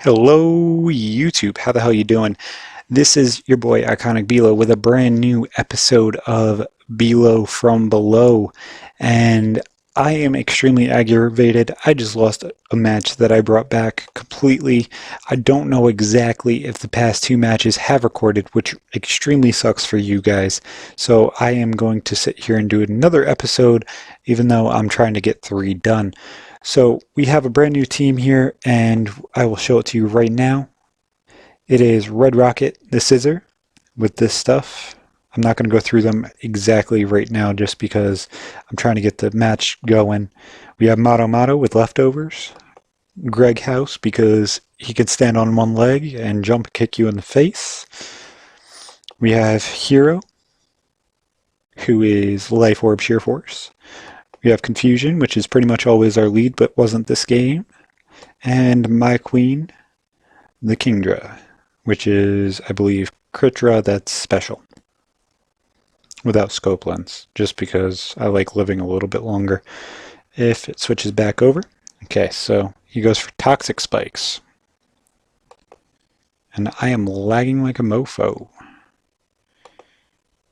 Hello YouTube, how the hell you doing? This is your boy IconicBelow with a brand new episode of Below from Below, and I am extremely aggravated. I just lost a match that I brought back completely. I don't know exactly if the past two matches have recorded, which extremely sucks for you guys. So I am going to sit here and do another episode, even though I'm trying to get 3 done. So we have a brand new team here, and I will show it to you right now. It is Red Rocket, the Scissor, with this stuff. I'm not going to go through them exactly right now just because I'm trying to get the match going. We have Mato with Leftovers. Greg House, because he could stand on one leg and jump kick you in the face. We have Hero, who is Life Orb Sheer Force. We have Confusion, which is pretty much always our lead, but wasn't this game. And my queen, the Kingdra, which is, I believe, Kritra that's special. Without scope lens, just because I like living a little bit longer. If it switches back over. Okay, so he goes for Toxic Spikes. And I am lagging like a mofo.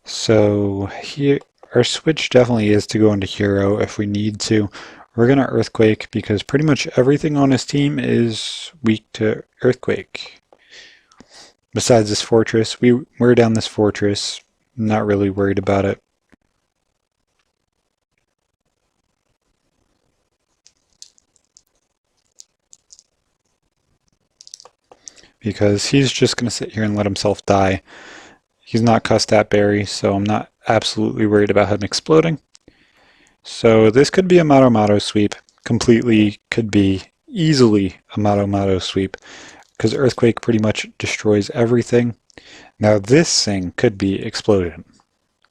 So here, our switch definitely is to go into Hero if we need to. We're going to Earthquake because pretty much everything on his team is weak to Earthquake. Besides this fortress, we're down this fortress. Not really worried about it. Because he's just going to sit here and let himself die. He's not cussed at Barry, so I'm not absolutely worried about him exploding. So this could be a Mato sweep. Completely could be easily a Mato sweep. Because Earthquake pretty much destroys everything. Now this thing could be Explosion.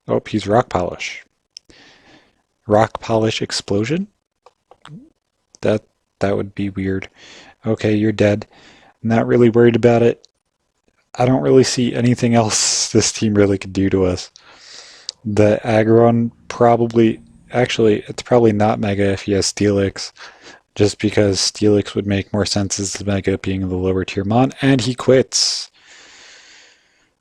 Oh, he's Rock Polish. Rock Polish Explosion? That would be weird. Okay, you're dead. Not really worried about it. I don't really see anything else this team really could do to us. The Aggron probably... Actually, it's probably not Mega if he has Steelix. Just because Steelix would make more sense as the Mega being the lower tier mon. And he quits.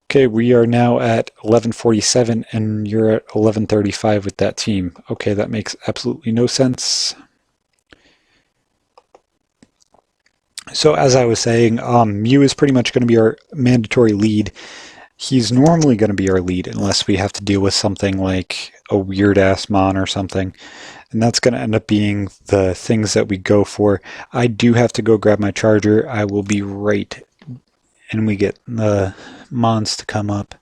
Okay, we are now at 1147 and you're at 1135 with that team. Okay, that makes absolutely no sense. So as I was saying, Mew is pretty much going to be our mandatory lead. He's normally going to be our lead unless we have to deal with something like a weird-ass mon or something. And that's going to end up being the things that we go for. I do have to go grab my charger. I will be right. And we get the mons to come up.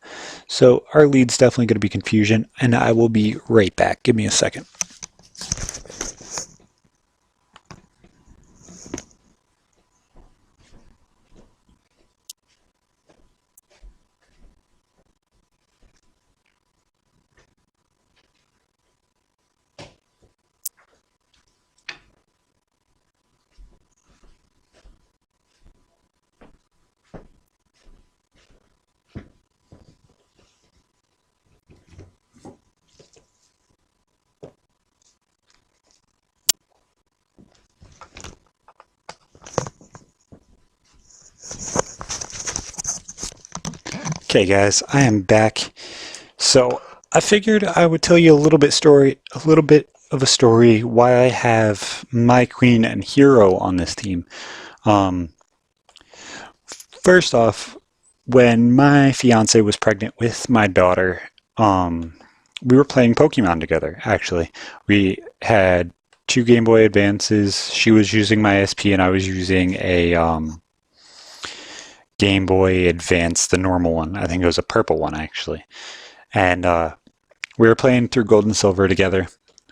So our lead's definitely going to be Confusion. And I will be right back. Give me a second. Okay guys, I am back. So I figured I would tell you a little bit of a story why I have my queen and Hero on this team. First off, when my fiance was pregnant with my daughter, we were playing Pokemon together, actually. We had 2 Game Boy Advances. She was using my SP and I was using a Game Boy Advance, the normal one. I think it was a purple one, actually. And we were playing through Gold and Silver together.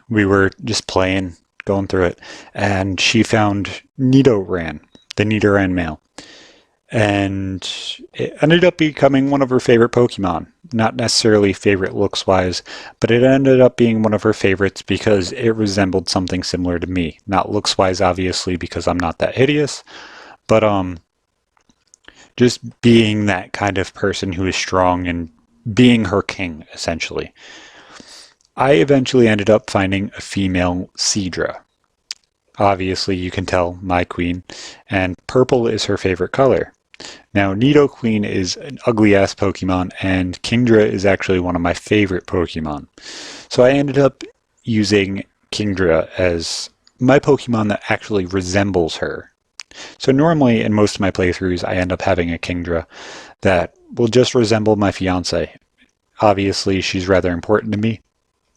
We were just playing, going through it. And she found Nidoran, the Nidoran male. And it ended up becoming one of her favorite Pokemon. Not necessarily favorite looks-wise, but it ended up being one of her favorites because it resembled something similar to me. Not looks-wise, obviously, because I'm not that hideous, but just being that kind of person who is strong and being her king, essentially. I eventually ended up finding a female Seadra. obviously you can tell my queen, and purple is her favorite color. Now, Nidoqueen is an ugly-ass Pokemon, and Kingdra is actually one of my favorite Pokemon. So I ended up using Kingdra as my Pokemon that actually resembles her. So normally in most of my playthroughs, I end up having a Kingdra that will just resemble my fiance. Obviously, she's rather important to me,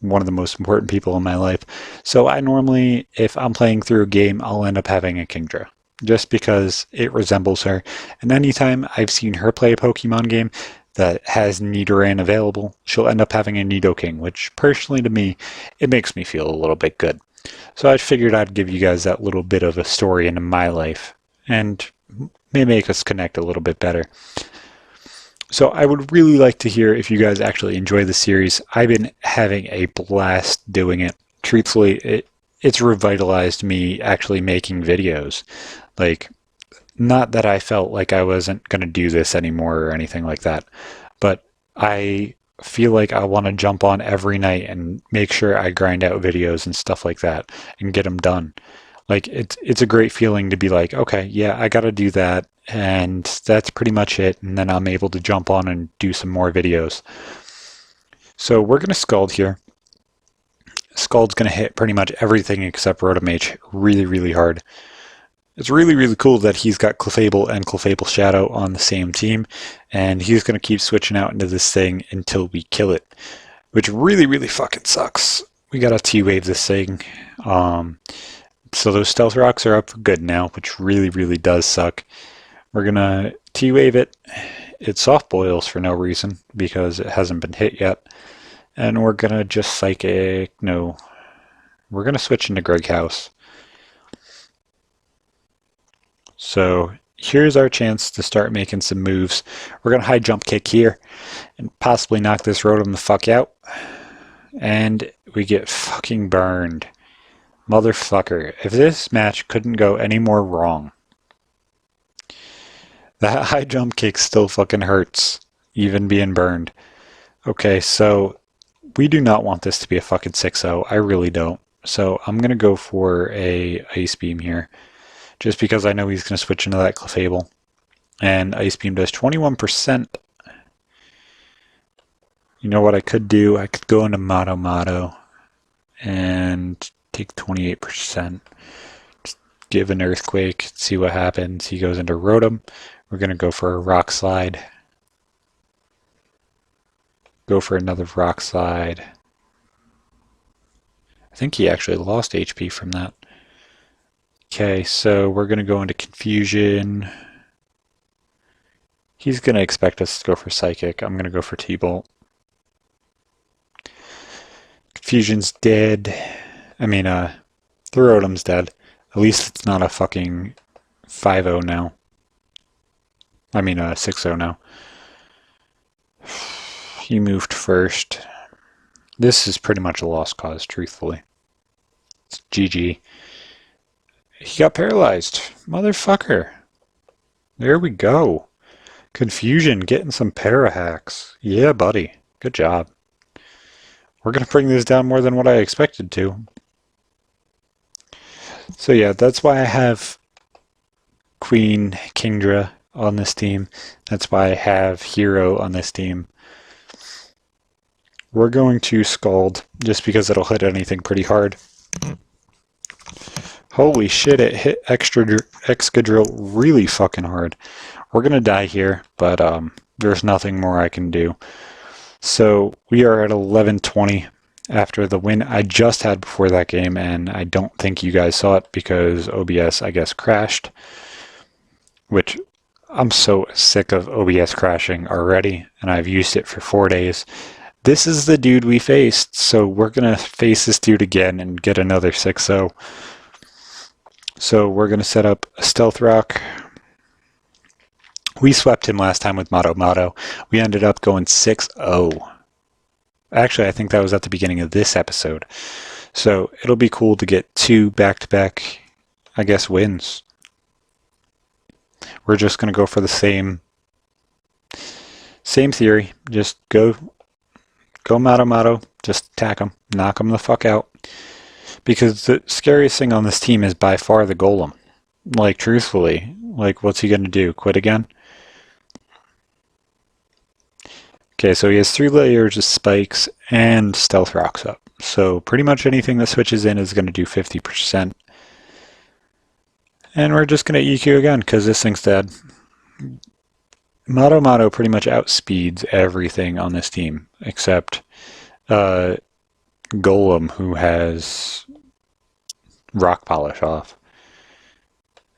one of the most important people in my life. So I normally, if I'm playing through a game, I'll end up having a Kingdra, just because it resembles her. And anytime I've seen her play a Pokemon game that has Nidoran available, she'll end up having a Nidoking, which personally to me, it makes me feel a little bit good. So I figured I'd give you guys that little bit of a story into my life, and may make us connect a little bit better. So I would really like to hear if you guys actually enjoy the series. I've been having a blast doing it. Truthfully, it's revitalized me actually making videos. Like, not that I felt like I wasn't going to do this anymore or anything like that, but I feel like I want to jump on every night and make sure I grind out videos and stuff like that and get them done. Like, it's a great feeling to be like, okay, yeah, I got to do that, and that's pretty much it, and then I'm able to jump on and do some more videos. So we're going to Scald here. Scald's going to hit pretty much everything except Rotom H really, really hard. It's really, really cool that he's got Clefable and Clefable Shadow on the same team, and he's going to keep switching out into this thing until we kill it, which really, really fucking sucks. We got to T-Wave this thing. So those Stealth Rocks are up for good now, which really, really does suck. We're going to T-Wave it. It Soft Boils for no reason, because it hasn't been hit yet. And we're going to just Psychic... No. We're going to switch into Greg House. So here's our chance to start making some moves. We're going to High Jump Kick here and possibly knock this Rotom the fuck out. And we get fucking burned. Motherfucker. If this match couldn't go any more wrong. That High Jump Kick still fucking hurts, even being burned. Okay, so we do not want this to be a fucking 6-0. I really don't. So I'm going to go for a Ice Beam here, just because I know he's going to switch into that Clefable. And Ice Beam does 21%. You know what I could do? I could go into Moto and take 28%. Just give an Earthquake, see what happens. He goes into Rotom. We're going to go for a Rock Slide. Go for another Rock Slide. I think he actually lost HP from that. Okay, so we're going to go into Confusion. He's going to expect us to go for Psychic. I'm going to go for T-Bolt. Confusion's dead. I mean, the Rotom's dead. At least it's not a fucking 5-0 now. I mean, 6-0 now. He moved first. This is pretty much a lost cause, truthfully. It's GG. He got paralyzed. Motherfucker. There we go. Confusion getting some para hacks. Yeah, buddy. Good job. We're going to bring this down more than what I expected to. So yeah, that's why I have Queen Kingdra on this team. That's why I have Hero on this team. We're going to Scald, just because it'll hit anything pretty hard. Holy shit, it hit Excadrill really fucking hard. We're going to die here, but there's nothing more I can do. So we are at 11-20 after the win I just had before that game, and I don't think you guys saw it because OBS, I guess, crashed. Which, I'm so sick of OBS crashing already, and I've used it for 4 days. This is the dude we faced, so we're going to face this dude again and get another 6-0. So we're going to set up a Stealth Rock. We swept him last time with Moto. We ended up going 6-0. Actually, I think that was at the beginning of this episode. So it'll be cool to get 2 back-to-back, I guess, wins. We're just going to go for the same theory. Just go Moto. Just attack him. Knock him the fuck out. Because the scariest thing on this team is by far the golem. Like, truthfully, like, what's he gonna do? Quit again? Okay, so he has 3 layers of spikes and stealth rocks up. So pretty much anything that switches in is going to do 50%. And we're just going to EQ again because this thing's dead. Moto pretty much outspeeds everything on this team except Golem, who has rock polish off.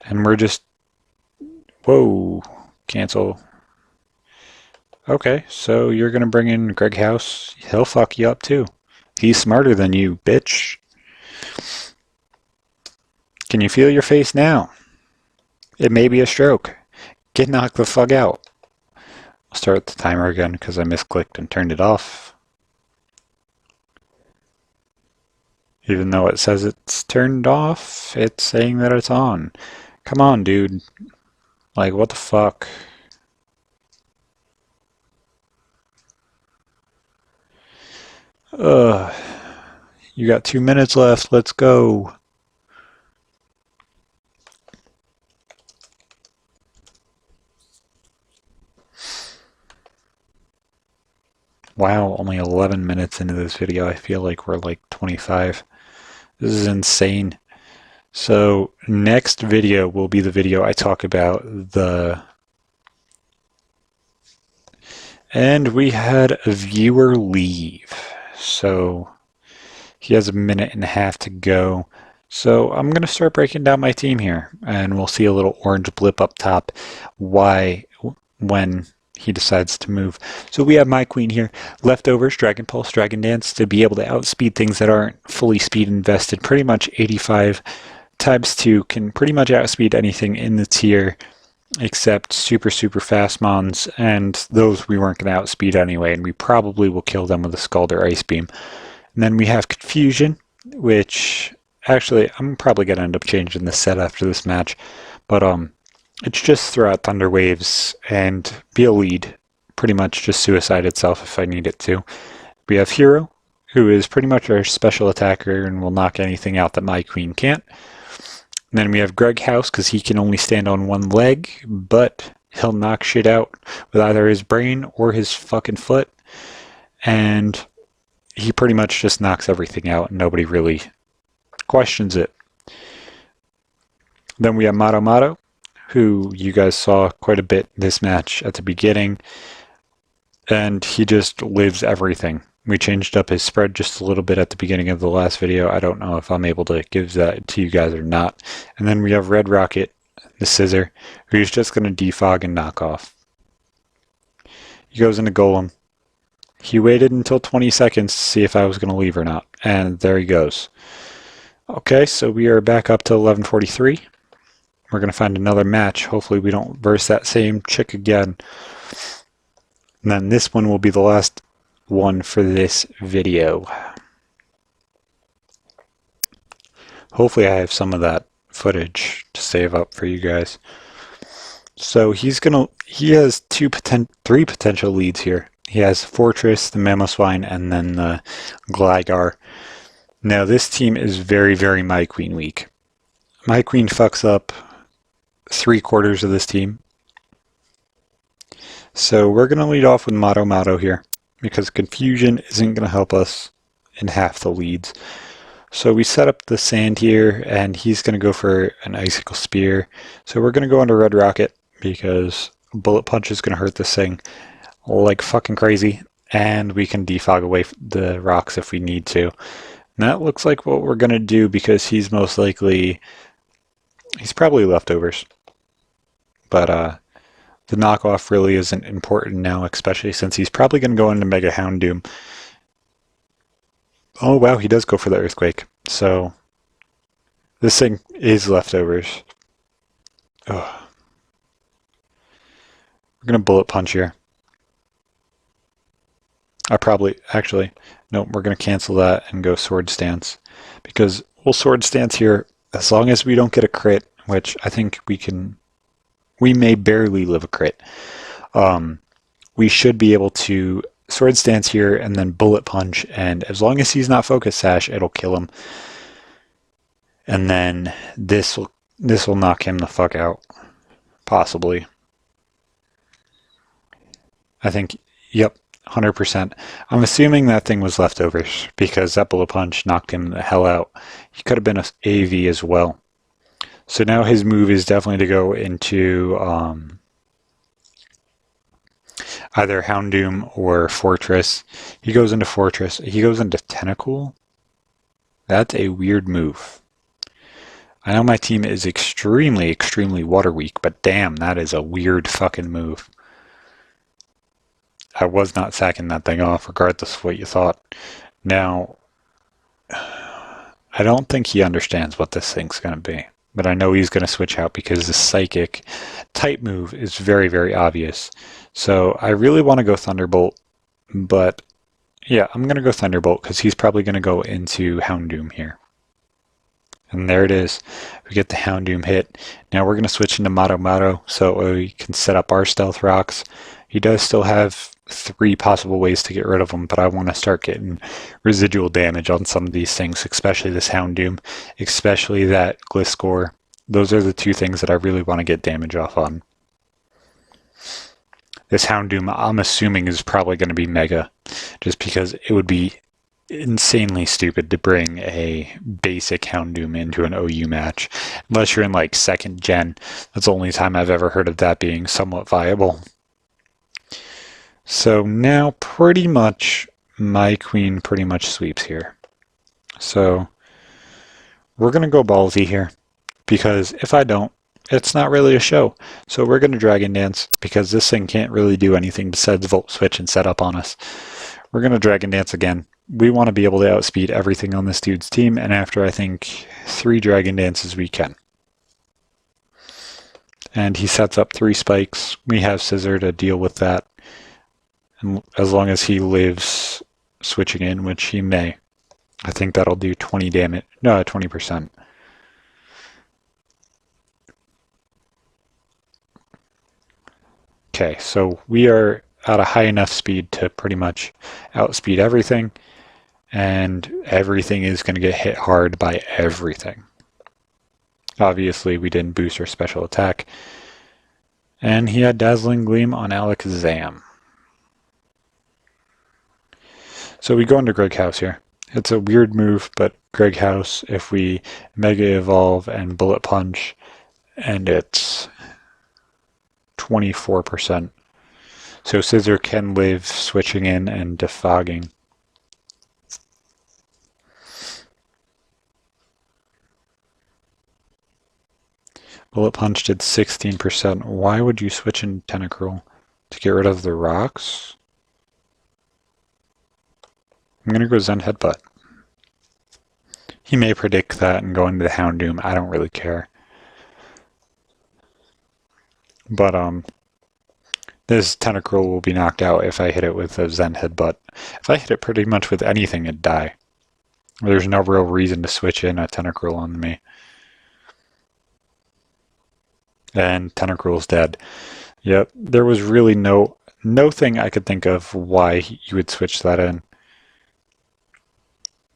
And we're just... Whoa, cancel. Okay, so you're gonna bring in Greg House. He'll fuck you up too. He's smarter than you, bitch. Can you feel your face now? It may be a stroke. Get knocked the fuck out. I'll start the timer again because I misclicked and turned it off. Even though it says it's turned off, it's saying that it's on. Come on, dude. Like, what the fuck? You got 2 minutes left. Let's go. Wow, only 11 minutes into this video. I feel like we're like 25. This is insane. So next video will be the video I talk about the... And we had a viewer leave. So he has a minute and a half to go. So I'm going to start breaking down my team here. And we'll see a little orange blip up top. When he decides to move. So we have my queen here. Leftovers, Dragon Pulse, Dragon Dance to be able to outspeed things that aren't fully speed invested. Pretty much 85 times 2 can pretty much outspeed anything in the tier except super fast mons, and those we weren't going to outspeed anyway, and we probably will kill them with a Scald or Ice Beam. And then we have Confusion, which actually I'm probably going to end up changing the set after this match, but it's just throw out Thunder Waves and be a lead, pretty much just suicide itself if I need it to. We have Hero, who is pretty much our special attacker and will knock anything out that my queen can't. And then we have Greg House, because he can only stand on one leg, but he'll knock shit out with either his brain or his fucking foot. And he pretty much just knocks everything out, and nobody really questions it. Then we have Mato, who you guys saw quite a bit this match at the beginning. And he just lives everything. We changed up his spread just a little bit at the beginning of the last video. I don't know if I'm able to give that to you guys or not. And then we have Red Rocket, the Scissor, who's just going to defog and knock off. He goes into Golem. He waited until 20 seconds to see if I was going to leave or not. And there he goes. Okay, so we are back up to 11:43. We're going to find another match. Hopefully we don't verse that same chick again. And then this one will be the last one for this video. Hopefully I have some of that footage to save up for you guys. So he has three potential leads here. He has Fortress, the Mamoswine, and then the Gligar. Now this team is very My Queen weak. My Queen fucks up 3/4 of this team. So we're going to lead off with Mato here, because Confusion isn't going to help us in half the leads. So we set up the Sand here, and he's going to go for an Icicle Spear. So we're going to go into Red Rocket, because Bullet Punch is going to hurt this thing like fucking crazy, and we can defog away the rocks if we need to. And that looks like what we're going to do, because he's probably leftovers. But the knockoff really isn't important now, especially since he's probably going to go into Mega Houndoom. Oh wow, he does go for the Earthquake. So this thing is leftovers. Oh. We're going to Bullet Punch here. No, we're going to cancel that and go Sword Stance. Because we'll Sword Stance here as long as we don't get a crit, which I think we may barely live a crit. We should be able to Sword Stance here and then Bullet Punch, and as long as he's not Focus Sash, it'll kill him. And then this will knock him the fuck out. Possibly. I think, yep, 100%. I'm assuming that thing was leftovers because that bullet punch knocked him the hell out. He could have been a AV as well. So now his move is definitely to go into either Houndoom or Fortress. He goes into Fortress. He goes into Tentacool. That's a weird move. I know my team is extremely, extremely water weak, but damn, that is a weird fucking move. I was not sacking that thing off, regardless of what you thought. Now, I don't think he understands what this thing's going to be, but I know he's going to switch out because the Psychic type move is very, very obvious. So I really want to go Thunderbolt, but yeah, I'm going to go Thunderbolt because he's probably going to go into Houndoom here. And there it is. We get the Houndoom hit. Now we're going to switch into Mato so we can set up our Stealth Rocks. He does still have 3 possible ways to get rid of him, but I want to start getting residual damage on some of these things, especially this Houndoom, especially that Gliscor. Those are the 2 things that I really want to get damage off on. This Houndoom, I'm assuming, is probably going to be Mega, just because it would be insanely stupid to bring a basic Houndoom into an OU match, unless you're in like 2nd gen. That's the only time I've ever heard of that being somewhat viable. So now pretty much my queen pretty much sweeps here. So we're going to go ballsy here, because if I don't, it's not really a show. So we're going to Dragon Dance, because this thing can't really do anything besides Volt Switch and set up on us. We're going to Dragon Dance again. We want to be able to outspeed everything on this dude's team, and after I think 3 Dragon Dances we can. And he sets up 3 spikes. We have Scissor to deal with that. And as long as he lives switching in, which he may. I think that'll do 20 damage. No, 20%. Okay, so we are at a high enough speed to pretty much outspeed everything. And everything is going to get hit hard by everything. Obviously, we didn't boost our special attack. And he had Dazzling Gleam on Alakazam. So we go into Greg House here. It's a weird move, but Greg House, if we Mega Evolve and Bullet Punch, and it's 24%. So Scissor can live switching in and defogging. Bullet Punch did 16%. Why would you switch in Tentacruel? To get rid of the rocks? I'm going to go Zen Headbutt. He may predict that and go into the Houndoom. I don't really care. But this Tentacruel will be knocked out if I hit it with a Zen Headbutt. If I hit it pretty much with anything, it'd die. There's no real reason to switch in a Tentacruel on me. And Tentacruel's dead. Yep, there was really no thing I could think of why you would switch that in.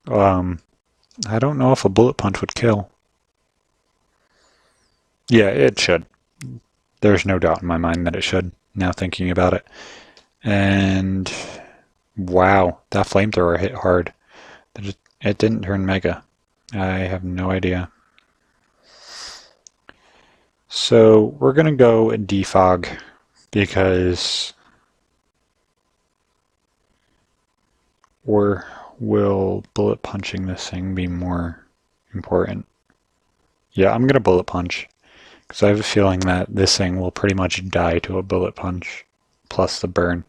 I don't know if a Bullet Punch would kill. Yeah, it should. There's no doubt in my mind that it should, now thinking about it. And wow, that Flamethrower hit hard. It didn't turn Mega. I have no idea. So we're going to go and defog, because or will bullet punching this thing be more important? Yeah, I'm going to bullet punch, because I have a feeling that this thing will pretty much die to a bullet punch plus the burn.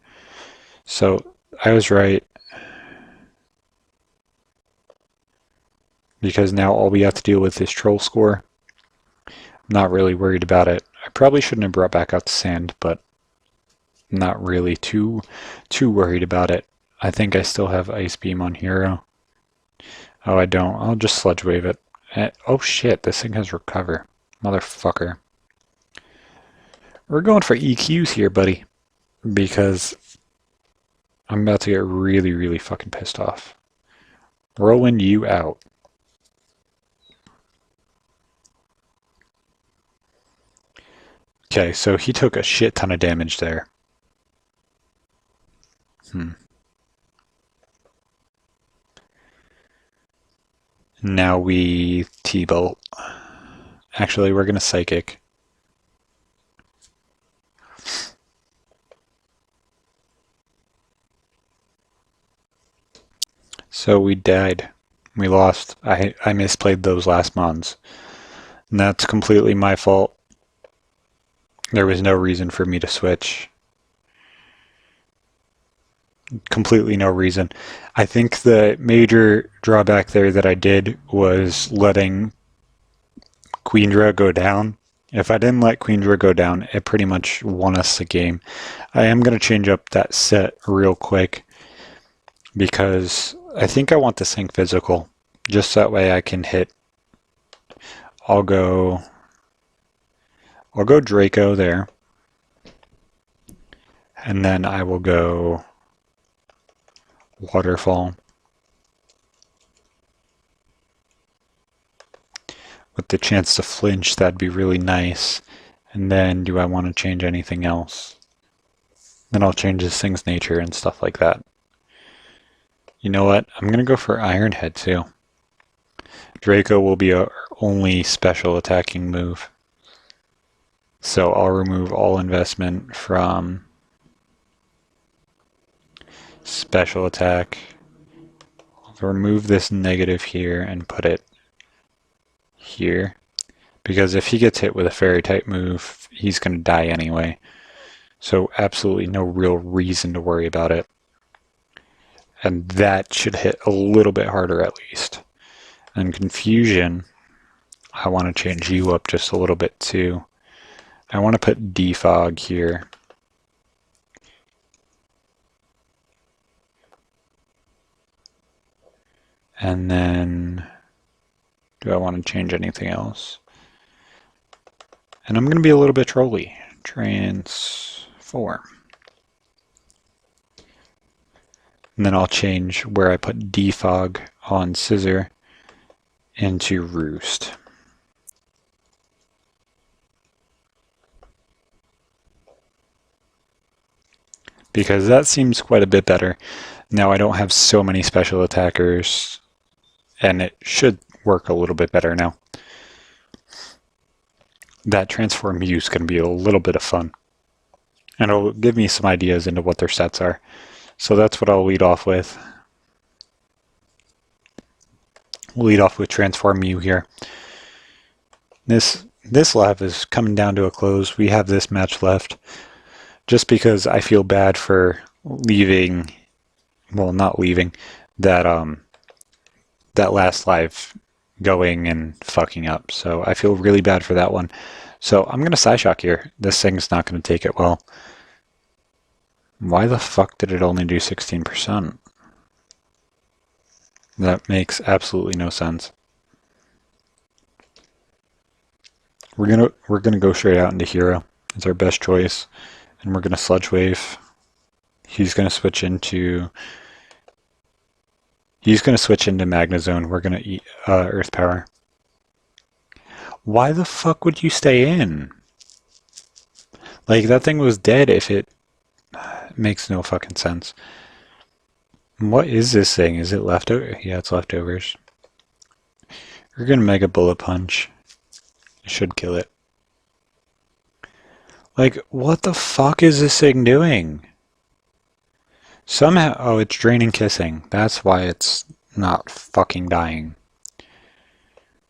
So I was right, because now all we have to deal with is Troll Score. I'm not really worried about it. I probably shouldn't have brought back out the sand, but I'm not really too worried about it. I think I still have Ice Beam on Hero. Oh, I don't. I'll just Sludge Wave it. Oh shit, this thing has Recover. Motherfucker. We're going for EQs here, buddy, because I'm about to get really, really fucking pissed off. Rolling you out. Okay, so he took a shit ton of damage there. Now we T-Bolt. Actually, we're going to Psychic. So we died. We lost. I misplayed those last mons. And that's completely my fault. There was no reason for me to switch. Completely no reason. I think the major drawback there that I did was letting Queendra go down. If I didn't let Queendra go down, it pretty much won us the game. I am going to change up that set real quick because I think I want this thing physical. Just that way I can hit. I'll go Draco there. And then I will go Waterfall. With the chance to flinch, that'd be really nice. And then do I want to change anything else? Then I'll change this thing's nature and stuff like that. You know what? I'm going to go for Iron Head too. Draco will be our only special attacking move. So I'll remove all investment from special attack. I'll remove this negative here and put it here. Because if he gets hit with a fairy type move, he's going to die anyway. So absolutely no real reason to worry about it. And that should hit a little bit harder at least. And Confusion, I want to change you up just a little bit too. I want to put Defog here. And then, do I want to change anything else? And I'm going to be a little bit trolly. Transform. And then I'll change where I put Defog on Scissor into Roost. Because that seems quite a bit better. Now I don't have so many special attackers, and it should work a little bit better now. That Transform Mew is going to be a little bit of fun. And it'll give me some ideas into what their sets are. So that's what I'll lead off with. We'll lead off with Transform Mew here. This lap is coming down to a close. We have this match left. Just because I feel bad for leaving, well, not leaving, that that last live going and fucking up. So I feel really bad for that one. So I'm going to Psyshock here. This thing's not going to take it well. Why the fuck did it only do 16%? That makes absolutely no sense. We're gonna go straight out into Hero. It's our best choice. And we're going to Sludge Wave. He's going to switch into Magnezone. We're going to eat Earth Power. Why the fuck would you stay in? Like, that thing was dead if it makes no fucking sense. What is this thing? Is it leftover? Yeah, it's leftovers. We're going to Mega Bullet Punch. It should kill it. Like, what the fuck is this thing doing? Somehow, oh, it's draining kissing. That's why it's not fucking dying.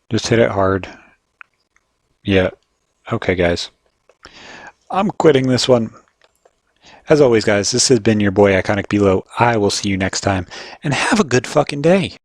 Just hit it hard. Yeah. Okay, guys. I'm quitting this one. As always, guys, this has been your boy IconicBelow. I will see you next time, and have a good fucking day.